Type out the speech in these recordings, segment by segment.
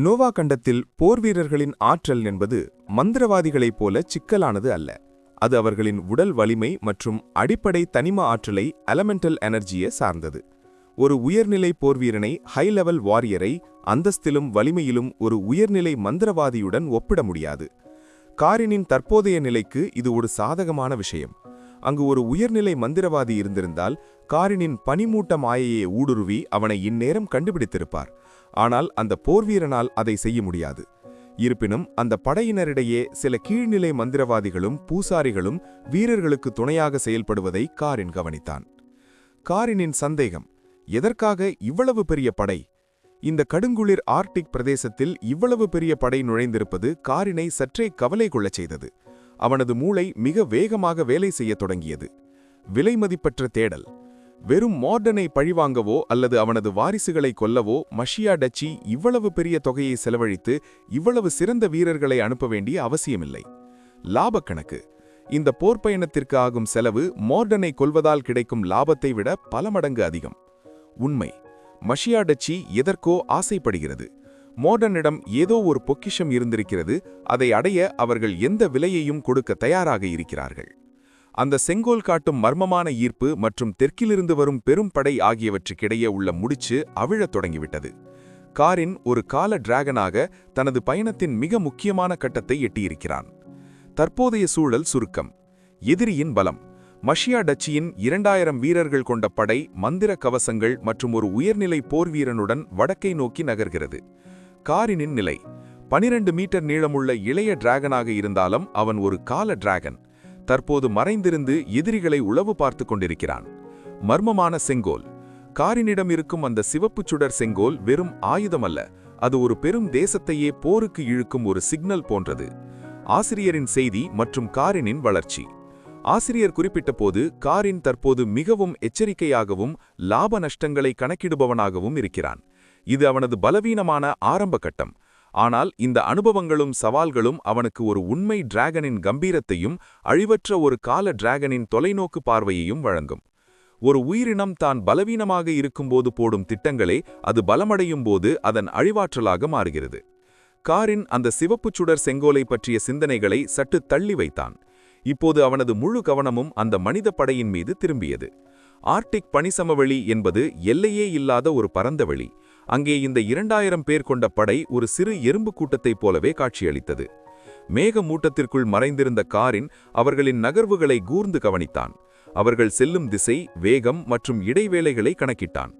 நோவா கண்டத்தில் போர்வீரர்களின் ஆற்றல் என்பது மந்திரவாதிகளைப் போல சிக்கலானது அல்ல. அது அவர்களின் உடல் வலிமை மற்றும் அடிப்படை தனிம ஆற்றலை எலமெண்டல் எனர்ஜியை சார்ந்தது. ஒரு உயர்நிலை போர்வீரனை ஹை லெவல் வாரியரை அந்தஸ்திலும் வலிமையிலும் ஒரு உயர்நிலை மந்திரவாதியுடன் ஒப்பிட முடியாது. காரினின் தற்போதைய நிலைக்கு இது ஒரு சாதகமான விஷயம். அங்கு ஒரு உயர்நிலை மந்திரவாதி இருந்திருந்தால் காரினின் பனிமூட்ட மாயையை ஊடுருவி அவனை இந்நேரம் கண்டுபிடித்திருப்பார். ஆனால் அந்த போர்வீரனால் அதை செய்ய முடியாது. இருப்பினும் அந்த படையினரிடையே சில கீழ்நிலை மந்திரவாதிகளும் பூசாரிகளும் வீரர்களுக்கு துணையாக செயல்படுவதை காரின் கவனித்தான். காரினின் சந்தேகம், எதற்காக இவ்வளவு பெரிய படை? இந்த கடுங்குளிர் ஆர்க்டிக் பிரதேசத்தில் இவ்வளவு பெரிய படை நுழைந்திருப்பது காரினை சற்றே கவலை கொள்ளச் செய்தது. அவனது மூளை மிக வேகமாக வேலை செய்யத் தொடங்கியது. விலைமதிப்பற்ற தேடல். வெறும் மார்டனை பழிவாங்கவோ அல்லது அவனது வாரிசுகளை கொல்லவோ மஷியா டச்சி இவ்வளவு பெரிய தொகையை செலவழித்து இவ்வளவு சிறந்த வீரர்களை அனுப்ப வேண்டிய அவசியமில்லை. லாபக்கணக்கு. இந்த போர்ப்பயணத்திற்கு ஆகும் செலவு மார்டனை கொல்வதால் கிடைக்கும் லாபத்தை விட பல மடங்கு அதிகம். உண்மை, மஷியா டச்சி எதற்கோ ஆசைப்படுகிறது. மார்டனிடம் ஏதோ ஒரு பொக்கிஷம் இருந்திருக்கிறது. அதை அடைய அவர்கள் எந்த விலையையும் கொடுக்க தயாராக இருக்கிறார்கள். அந்த செங்கோல் காட்டும் மர்மமான ஈர்ப்பு மற்றும் தெற்கிலிருந்து வரும் பெரும் படை ஆகியவற்றுக்கிடையே உள்ள முடிச்சு அவிழத் தொடங்கிவிட்டது. காரின் ஒரு கால டிராகனாக தனது பயணத்தின் மிக முக்கியமான கட்டத்தை எட்டியிருக்கிறான். தற்போதைய சூழல் சுருக்கம். எதிரியின் பலம். மஷியா டச்சியின் 2000 வீரர்கள் கொண்ட படை மந்திர கவசங்கள் மற்றும் ஒரு உயர்நிலை போர்வீரனுடன் வடக்கை நோக்கி நகர்கிறது. காரினின் நிலை. 12 மீட்டர் நீளமுள்ள இளைய டிராகனாக இருந்தாலும் அவன் ஒரு கால டிராகன். தற்போது மறைந்திருந்து எதிரிகளை உளவு பார்த்து கொண்டிருக்கிறான். மர்மமான செங்கோல். காரினிடம் இருக்கும் அந்த சிவப்புச் சுடர் செங்கோல் வெறும் ஆயுதமல்ல, அது ஒரு பெரும் தேசத்தையே போருக்கு இழுக்கும் ஒரு சிக்னல் போன்றது. ஆசிரியரின் செய்தி மற்றும் காரினின் வளர்ச்சி. ஆசிரியர் குறிப்பிட்ட போது காரின் தற்போது மிகவும் எச்சரிக்கையாகவும் லாப நஷ்டங்களை கணக்கிடுபவனாகவும் இருக்கிறான். இது அவனது பலவீனமான ஆரம்ப கட்டம். ஆனால் இந்த அனுபவங்களும் சவால்களும் அவனுக்கு ஒரு உண்மை டிராகனின் கம்பீரத்தையும் அழிவற்ற ஒரு கால டிராகனின் தொலைநோக்கு பார்வையையும் வழங்கும். ஒரு உயிரினம் தான் பலவீனமாக இருக்கும்போது போடும் திட்டங்களே அது பலமடையும் போது அதன் அழிவாற்றலாக மாறுகிறது. காரின் அந்த சிவப்புச் சுடர் செங்கோலை பற்றிய சிந்தனைகளை சற்று தள்ளி வைத்தான். இப்போது அவனது முழு கவனமும் அந்த மனித படையின் மீது திரும்பியது. ஆர்க்டிக் பனிசமவெளி என்பது எல்லையே இல்லாத ஒரு பரந்த வெளி. அங்கே இந்த 2000 பேர் கொண்ட படை ஒரு சிறு எறும்பு கூட்டத்தைப் போலவே காட்சியளித்தது. மேகமூட்டத்திற்குள் மறைந்திருந்த காரின் அவர்களின் நகர்வுகளை கூர்ந்து கவனித்தான். அவர்கள் செல்லும் திசை, வேகம் மற்றும் இடைவேளைகளை கணக்கிட்டான்.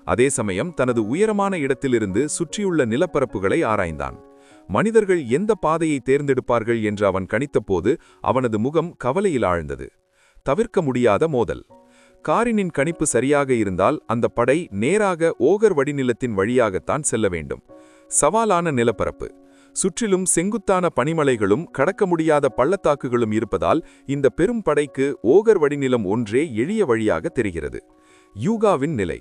அதே சமயம் தனது உயரமான இடத்திலிருந்து சுற்றியுள்ள நிலப்பரப்புகளை ஆராய்ந்தான். மனிதர்கள் எந்த பாதையை தேர்ந்தெடுப்பார்கள் என்று அவன் கணித்தபோது அவனது முகம் கவலையில் ஆழ்ந்தது. தவிர்க்க முடியாத மோதல். காரினின் கணிப்பு சரியாக இருந்தால் அந்த படை நேராக ஓகர் வடிநிலத்தின் வழியாகத்தான் செல்ல வேண்டும். சவாலான நிலப்பரப்பு. சுற்றிலும் செங்குத்தான பனிமலைகளும் கடக்க முடியாத பள்ளத்தாக்குகளும் இருப்பதால் இந்த பெரும் படைக்கு ஓகர் வடிநிலம் ஒன்றே எளிய வழியாக தெரிகிறது. யூகாவின் நிலை.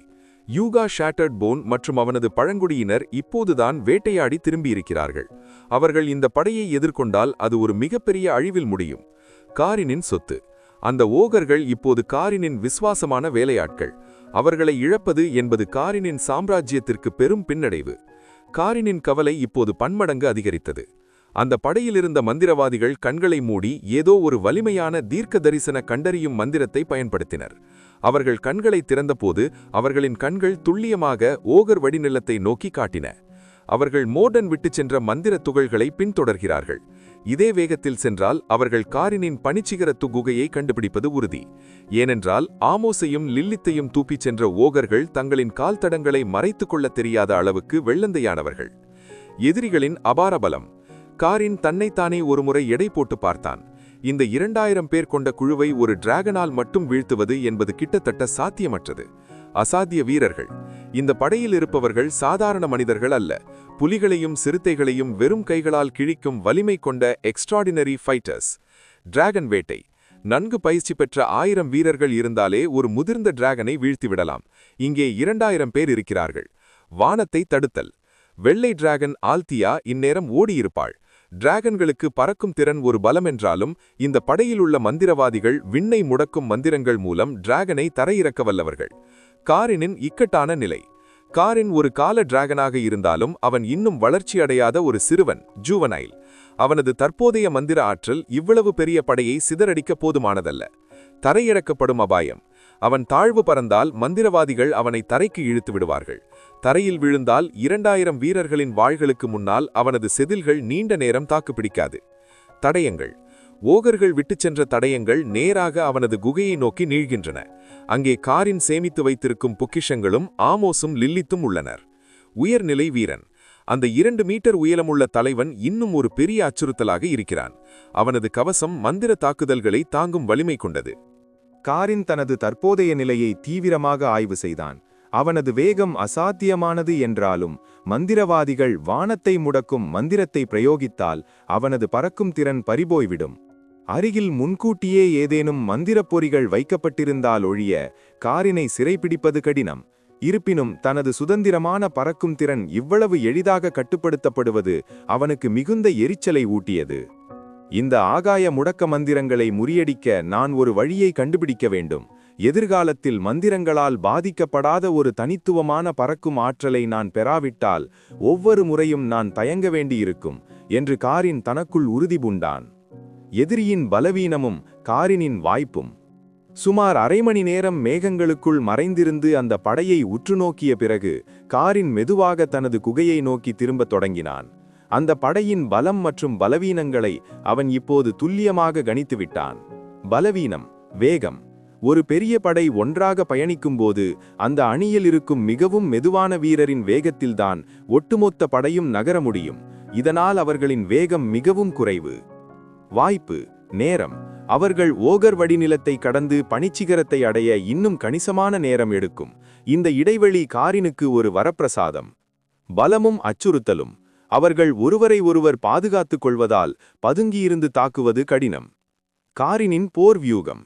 யூகா ஷாட்டர்ட் போன் மற்றும் அவனது பழங்குடியினர் இப்போதுதான் வேட்டையாடி திரும்பியிருக்கிறார்கள். அவர்கள் இந்த படையை எதிர்கொண்டால் அது ஒரு மிகப்பெரிய அழிவில் முடியும். காரினின் சொத்து. அந்த ஓகர்கள் இப்போது காரினின் விசுவாசமான வேலையாட்கள். அவர்களை இழப்பது என்பது காரினின் சாம்ராஜ்யத்திற்கு பெரும் பின்னடைவு. காரினின் கவலை இப்போது பன்மடங்கு அதிகரித்தது. அந்த படையிலிருந்த மந்திரவாதிகள் கண்களை மூடி ஏதோ ஒரு வலிமையான தீர்க்க தரிசன கண்டறியும் மந்திரத்தை பயன்படுத்தினர். அவர்கள் கண்களை திறந்தபோது அவர்களின் கண்கள் துல்லியமாக ஓகர் வடிநிலத்தை நோக்கி காட்டின. அவர்கள் மோர்டன் விட்டுச் சென்ற மந்திர துகள்களை பின்தொடர்கிறார்கள். இதே வேகத்தில் சென்றால் அவர்கள் காரினின் பனிச்சிகரத்து குகையை கண்டுபிடிப்பது உறுதி. ஏனென்றால் ஆமோஸையும் லில்லித்தையும் தூக்கிச் சென்ற ஓகர்கள் தங்களின் கால் தடங்களை மறைத்துக் கொள்ள தெரியாத அளவுக்கு வெள்ளந்தையானவர்கள். எதிரிகளின் அபார பலம். காரின் தன்னைத்தானே ஒருமுறை எடை போட்டு பார்த்தான். இந்த 2000 பேர் கொண்ட குழுவை ஒரு டிராகனால் மட்டும் வீழ்த்துவது என்பது கிட்டத்தட்ட சாத்தியமற்றது. அசாத்திய வீரர்கள். இந்த படையில் இருப்பவர்கள் சாதாரண மனிதர்கள் அல்ல. புலிகளையும் சிறுத்தைகளையும் வெறும் கைகளால் கிழிக்கும் வலிமை கொண்ட எக்ஸ்ட்ராடினரி ஃபைட்டர்ஸ். டிராகன் வேட்டை. நன்கு பயிற்சி பெற்ற 1000 வீரர்கள் இருந்தாலே ஒரு முதிர்ந்த டிராகனை வீழ்த்திவிடலாம். இங்கே 2000 பேர் இருக்கிறார்கள். வானத்தை தடுத்தல். வெள்ளை டிராகன் ஆல்தியா இந்நேரம் ஓடியிருப்பாள். டிராகன்களுக்கு பறக்கும் திறன் ஒரு பலம் என்றாலும் இந்த படையில் உள்ள மந்திரவாதிகள் விண்ணை முடக்கும் மந்திரங்கள் மூலம் டிராகனை தரையிறக்க வல்லவர்கள். காரினின் இக்கட்டான நிலை. காரின் ஒரு கால டிராகனாக இருந்தாலும் அவன் இன்னும் வளர்ச்சியடையாத ஒரு சிறுவன், ஜூவனைல். அவனது தற்போதைய மந்திர ஆற்றல் இவ்வளவு பெரிய படையை சிதறடிக்க போதுமானதல்ல. தரையிறக்கப்படும் அபாயம். அவன் தாழ்வு பறந்தால் மந்திரவாதிகள் அவனை தரைக்கு இழுத்து விடுவார்கள். தரையில் விழுந்தால் 2000 வீரர்களின் வாள்களுக்கு முன்னால் அவனது செதில்கள் நீண்ட நேரம் தாக்குப்பிடிக்காது. தடயங்கள். ஓகர்கள் விட்டுச் சென்ற தடயங்கள் நேராக அவனது குகையை நோக்கி நீள்கின்றன. அங்கே காரின் சேமித்து வைத்திருக்கும் பொக்கிஷங்களும் ஆமோஸும் லில்லித்தும் உள்ளனர். உயர்நிலை வீரன். அந்த 2 மீட்டர் உயரமுள்ள தலைவன் இன்னும் ஒரு பெரிய அச்சுறுத்தலாக இருக்கிறான். அவனது கவசம் மந்திர தாக்குதல்களை தாங்கும் வலிமை கொண்டது. காரின் தனது தற்போதைய நிலையை தீவிரமாக ஆய்வு செய்தான். அவனது வேகம் அசாத்தியமானது என்றாலும் மந்திரவாதிகள் வானத்தை முடக்கும் மந்திரத்தை பிரயோகித்தால் அவனது பறக்கும் திறன் பறிபோய்விடும். அருகில் முன்கூட்டியே ஏதேனும் மந்திரப் பொறிகள் வைக்கப்பட்டிருந்தால் ஒழிய காரினை சிறைப்பிடிப்பது கடினம். இருப்பினும் தனது சுதந்திரமான பறக்கும் திறன் இவ்வளவு எளிதாக கட்டுப்படுத்தப்படுவது அவனுக்கு மிகுந்த எரிச்சலை ஊட்டியது. இந்த ஆகாய முடக்க மந்திரங்களை முறியடிக்க நான் ஒரு வழியை கண்டுபிடிக்க வேண்டும். எதிர்காலத்தில் மந்திரங்களால் பாதிக்கப்படாத ஒரு தனித்துவமான பறக்கும் ஆற்றலை நான் பெறாவிட்டால் ஒவ்வொரு முறையும் நான் தயங்க வேண்டியிருக்கும் என்று காரின் தனக்குள் உறுதி பூண்டான். எதிரியின் பலவீனமும் காரினின் வாய்ப்பும். சுமார் அரை மணி நேரம் மேகங்களுக்குள் மறைந்திருந்து அந்த படையை உற்று நோக்கிய பிறகு காரின் மெதுவாக தனது குகையை நோக்கி திரும்பத் தொடங்கினான். அந்த படையின் பலம் மற்றும் பலவீனங்களை அவன் இப்போது துல்லியமாக கணித்துவிட்டான். பலவீனம், வேகம். ஒரு பெரிய படை ஒன்றாக பயணிக்கும்போது அந்த அணியில் இருக்கும் மிகவும் மெதுவான வீரரின் வேகத்தில்தான் ஒட்டுமொத்த படையும் நகர முடியும். இதனால் அவர்களின் வேகம் மிகவும் குறைவு. வாய்ப்பு, நேரம். அவர்கள் ஓகர் வடிநிலத்தை கடந்து பனிச்சிகரத்தை அடைய இன்னும் கணிசமான நேரம் எடுக்கும். இந்த இடைவெளி காரினுக்கு ஒரு வரப்பிரசாதம். பலமும் அச்சுறுத்தலும். அவர்கள் ஒருவரை ஒருவர் பாதுகாத்துக் கொள்வதால் பதுங்கியிருந்து தாக்குவது கடினம். காரினின் போர் வியூகம்.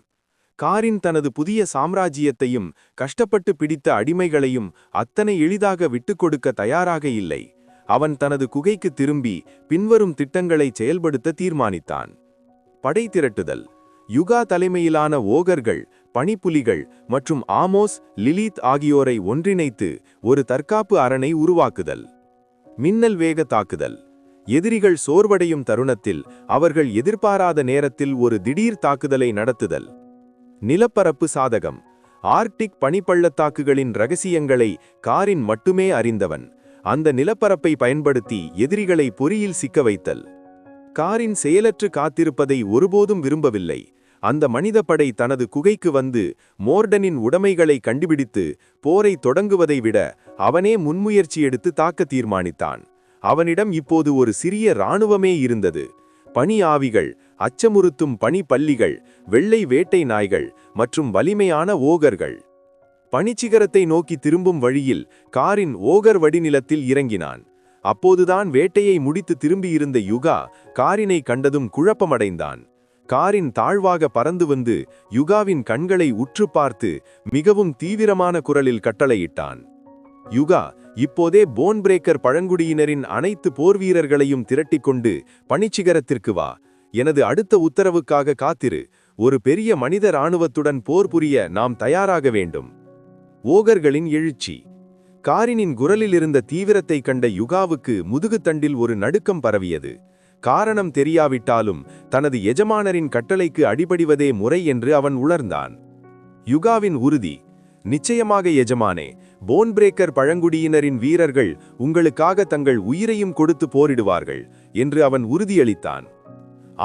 காரின் தனது புதிய சாம்ராஜ்யத்தையும் கஷ்டப்பட்டு பிடித்த அடிமைகளையும் அத்தனை எளிதாக விட்டுக் கொடுக்க தயாராக இல்லை. அவன் தனது குகைக்கு திரும்பி பின்வரும் திட்டங்களை செயல்படுத்த தீர்மானித்தான். படை திரட்டுதல். யுகா தலைமையிலான ஓகர்கள், பனிப்புலிகள் மற்றும் ஆமோஸ், லிலித் ஆகியோரை ஒன்றிணைத்து ஒரு தற்காப்பு அரணை உருவாக்குதல். மின்னல் வேக தாக்குதல். எதிரிகள் சோர்வடையும் தருணத்தில் அவர்கள் எதிர்பாராத நேரத்தில் ஒரு திடீர் தாக்குதலை நடத்துதல். நிலப்பரப்பு சாதகம். ஆர்க்டிக் பனிப்பள்ளத்தாக்குகளின் இரகசியங்களை காரின் மட்டுமே அறிந்தவன். அந்த நிலப்பரப்பை பயன்படுத்தி எதிரிகளை பொறியில் சிக்க வைத்தல். காரின் செயலற்று காத்திருப்பதை ஒருபோதும் விரும்பவில்லை. அந்த மனித படை தனது குகைக்கு வந்து மோர்டனின் உடைமைகளை கண்டுபிடித்து போரை தொடங்குவதை விட அவனே முன்முயற்சி எடுத்து தாக்க தீர்மானித்தான். அவனிடம் இப்போது ஒரு சிறிய இராணுவமே இருந்தது. பனி ஆவிகள், அச்சமுறுத்தும் பனி பல்லிகள், வெள்ளை வேட்டை நாய்கள் மற்றும் வலிமையான ஓகர்கள். பனிச்சிகரத்தை நோக்கி திரும்பும் வழியில் காரின் ஓகர் வடிநிலத்தில் இறங்கினான். அப்போதுதான் வேட்டையை முடித்து திரும்பியிருந்த யுகா காரினை கண்டதும் குழப்பமடைந்தான். காரின் தாழ்வாக பறந்து வந்து யுகாவின் கண்களை உற்று பார்த்து மிகவும் தீவிரமான குரலில் கட்டளையிட்டான். யுகா, இப்போதே போன் பிரேக்கர் பழங்குடியினரின் அனைத்து போர்வீரர்களையும் திரட்டிக்கொண்டு பனிச்சிகரத்திற்கு வா. எனது அடுத்த உத்தரவுக்காக காத்திரு. ஒரு பெரிய மனித இராணுவத்துடன் போர் புரிய நாம் தயாராக வேண்டும். ஓகர்களின் எழுச்சி. காரினின் குரலில் இருந்த தீவிரத்தை கண்ட யுகாவுக்கு முதுகுத்தண்டில் ஒரு நடுக்கம் பரவியது. காரணம் தெரியாவிட்டாலும் தனது எஜமானரின் கட்டளைக்கு அடிபடிவதே முறை என்று அவன் உணர்ந்தான். யுகாவின் உறுதி. நிச்சயமாக எஜமானே, போன் பிரேக்கர் பழங்குடியினரின் வீரர்கள் உங்களுக்காக தங்கள் உயிரையும் கொடுத்து போரிடுவார்கள் என்று அவன் உறுதியளித்தான்.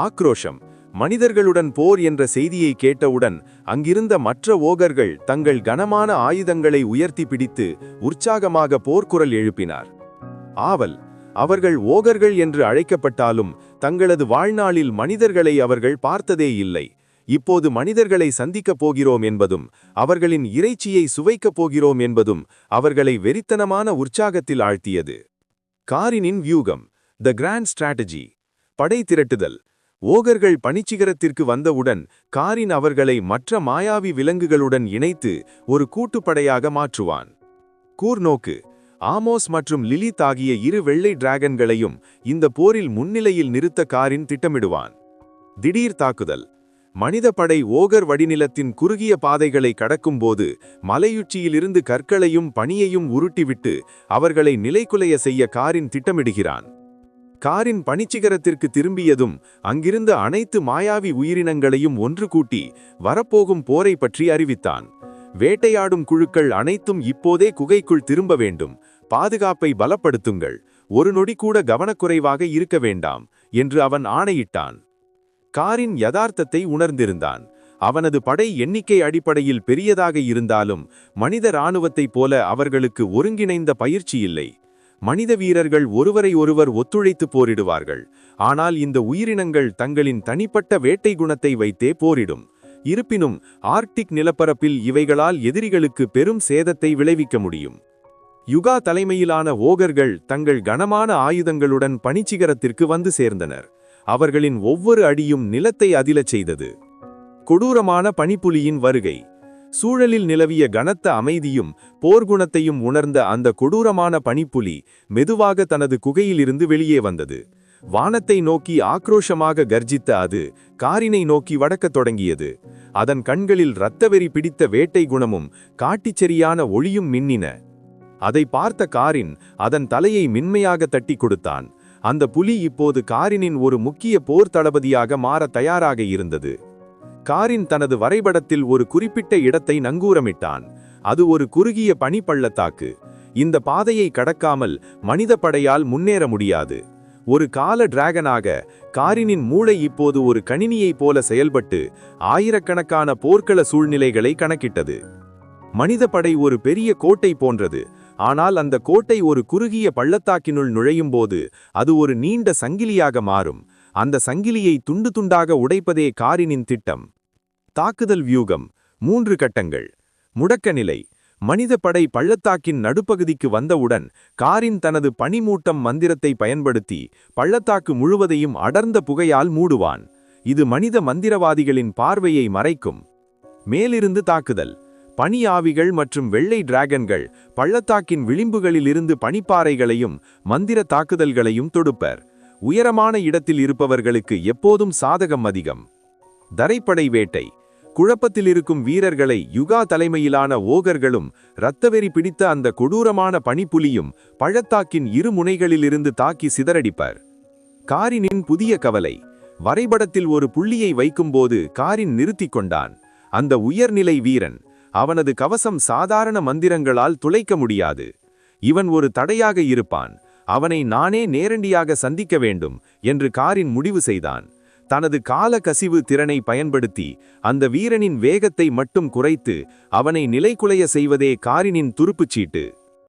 ஆக்ரோஷம். மனிதர்களுடன் போர் என்ற செய்தியை கேட்டவுடன் அங்கிருந்த மற்ற ஓகர்கள் தங்கள் கனமான ஆயுதங்களை உயர்த்தி பிடித்து உற்சாகமாக போர்க்குரல் எழுப்பினார். ஆவல். அவர்கள் ஓகர்கள் என்று அழைக்கப்பட்டாலும் தங்களது வாழ்நாளில் மனிதர்களை அவர்கள் பார்த்ததே இல்லை. இப்போது மனிதர்களை சந்திக்கப் போகிறோம் என்பதும் அவர்களின் இறைச்சியை சுவைக்கப் போகிறோம் என்பதும் அவர்களை வெறித்தனமான உற்சாகத்தில் ஆழ்த்தியது. காரினின் வியூகம். த கிராண்ட் ஸ்ட்ராட்டஜி. படை திரட்டுதல். ஓகர்கள் பனிச்சிகரத்திற்கு வந்தவுடன் காரின் அவர்களை மற்ற மாயாவி விலங்குகளுடன் இணைத்து ஒரு கூட்டுப்படையாக மாற்றுவான். கூர்நோக்கு. ஆமோஸ் மற்றும் லிலித் ஆகிய 2 வெள்ளை டிராகன்களையும் இந்த போரில் முன்னிலையில் நிறுத்த காரின் திட்டமிடுவான். திடீர் தாக்குதல். மனித படை ஓகர் வடிநிலத்தின் குறுகிய பாதைகளை கடக்கும்போது மலையுச்சியிலிருந்து கற்களையும் பனியையும் உருட்டிவிட்டு அவர்களை நிலைகுலைய செய்ய காரின் திட்டமிடுகிறான். காரின் பனிச்சிகரத்திற்கு திரும்பியதும் அங்கிருந்த அனைத்து மாயாவி உயிரினங்களையும் ஒன்று கூட்டி வரப்போகும் போரை பற்றி அறிவித்தான். வேட்டையாடும் குழுக்கள் அனைத்தும் இப்போதே குகைக்குள் திரும்ப வேண்டும், பாதுகாப்பை பலப்படுத்துங்கள், ஒரு நொடி கூட கவனக்குறைவாக இருக்க வேண்டாம் என்று அவன் ஆணையிட்டான். காரின் யதார்த்தத்தை உணர்ந்திருந்தான். அவனது படை எண்ணிக்கை அடிப்படையில் பெரியதாக இருந்தாலும் மனித இராணுவத்தைப் போல அவர்களுக்கு ஒருங்கிணைந்த பயிற்சி இல்லை. மனித வீரர்கள் ஒருவரை ஒருவர் ஒத்துழைத்து போரிடுவார்கள், ஆனால் இந்த உயிரினங்கள் தங்களின் தனிப்பட்ட வேட்டை குணத்தை வைத்தே போரிடும். இருப்பினும் ஆர்க்டிக் நிலப்பரப்பில் இவைகளால் எதிரிகளுக்கு பெரும் சேதத்தை விளைவிக்க முடியும். யுகா தலைமையிலான ஓகர்கள் தங்கள் கனமான ஆயுதங்களுடன் பனிச்சிகரத்திற்கு வந்து சேர்ந்தனர். அவர்களின் ஒவ்வொரு அடியும் நிலத்தை அதிலச் செய்தது. கொடூரமான பனிப்புலியின் வருகை. சூழலில் நிலவிய கனத்த அமைதியும் போர்க்குணத்தையும் உணர்ந்த அந்த கொடூரமான பனிப்புலி மெதுவாக தனது குகையிலிருந்து வெளியே வந்தது. வானத்தை நோக்கி ஆக்ரோஷமாக கர்ஜித்த அது காரினை நோக்கி வடக்கத் தொடங்கியது. அதன் கண்களில் இரத்தவெறி பிடித்த வேட்டை குணமும் காட்டிச்செறியான ஒளியும் மின்னின. அதை பார்த்த காரின் அதன் தலையை மென்மையாக தட்டி கொடுத்தான். அந்த புலி இப்போது காரினின் ஒரு முக்கிய போர் தளபதியாக மாற தயாராக இருந்தது. காரின் தனது வரைபடத்தில் ஒரு குறிப்பிட்ட இடத்தை நங்கூரமிட்டான். அது ஒரு குறுகிய பனிப்பள்ளத்தாக்கு. இந்த பாதையை கடக்காமல் மனித படையால் முன்னேற முடியாது. ஒரு கால டிராகனாக காரினின் மூளை இப்போது ஒரு கணினியைப் போல செயல்பட்டு ஆயிரக்கணக்கான போர்க்கள சூழ்நிலைகளை கணக்கிட்டது. மனித படை ஒரு பெரிய கோட்டை போன்றது, ஆனால் அந்த கோட்டை ஒரு குறுகிய பள்ளத்தாக்கினுள் நுழையும்போது அது ஒரு நீண்ட சங்கிலியாக மாறும். அந்த சங்கிலியை துண்டு துண்டாக உடைப்பதே காரினின் திட்டம். தாக்குதல் வியூகம். 3 கட்டங்கள். முடக்க நிலை. மனித படை பள்ளத்தாக்கின் நடுப்பகுதிக்கு வந்தவுடன் காரின் தனது பனிமூட்டம் மந்திரத்தை பயன்படுத்தி பள்ளத்தாக்கு முழுவதையும் அடர்ந்த புகையால் மூடுவான். இது மனித மந்திரவாதிகளின் பார்வையை மறைக்கும். மேலிருந்து தாக்குதல். பனி ஆவிகள் மற்றும் வெள்ளை டிராகன்கள் பள்ளத்தாக்கின் விளிம்புகளிலிருந்து பனிப்பாறைகளையும் மந்திர தாக்குதல்களையும் தொடுப்பர். உயரமான இடத்தில் இருப்பவர்களுக்கு எப்போதும் சாதகம் அதிகம். தரைப்படை வேட்டை. குழப்பத்தில் இருக்கும் வீரர்களை யுகா தலைமையிலான ஓகர்களும் இரத்தவெறி பிடித்த அந்த கொடூரமான பனிப்புலியும் பள்ளத்தாக்கின் இரு முனைகளிலிருந்து தாக்கி சிதறடிப்பர். காரினின் புதிய கவலை. வரைபடத்தில் ஒரு புள்ளியை வைக்கும்போது காரின் நிறுத்திக் கொண்டான். அந்த உயர்நிலை வீரன். அவனது கவசம் சாதாரண மந்திரங்களால் துளைக்க முடியாது. இவன் ஒரு தடையாக இருப்பான். அவனை நானே நேரடியாக சந்திக்க வேண்டும் என்று காரின் முடிவு செய்தான். தனது கால கசிவு திறனை பயன்படுத்தி அந்த வீரனின் வேகத்தை மட்டும் குறைத்து அவனை நிலைகுலைய செய்வதே காரினின் துருப்புச்சீட்டு.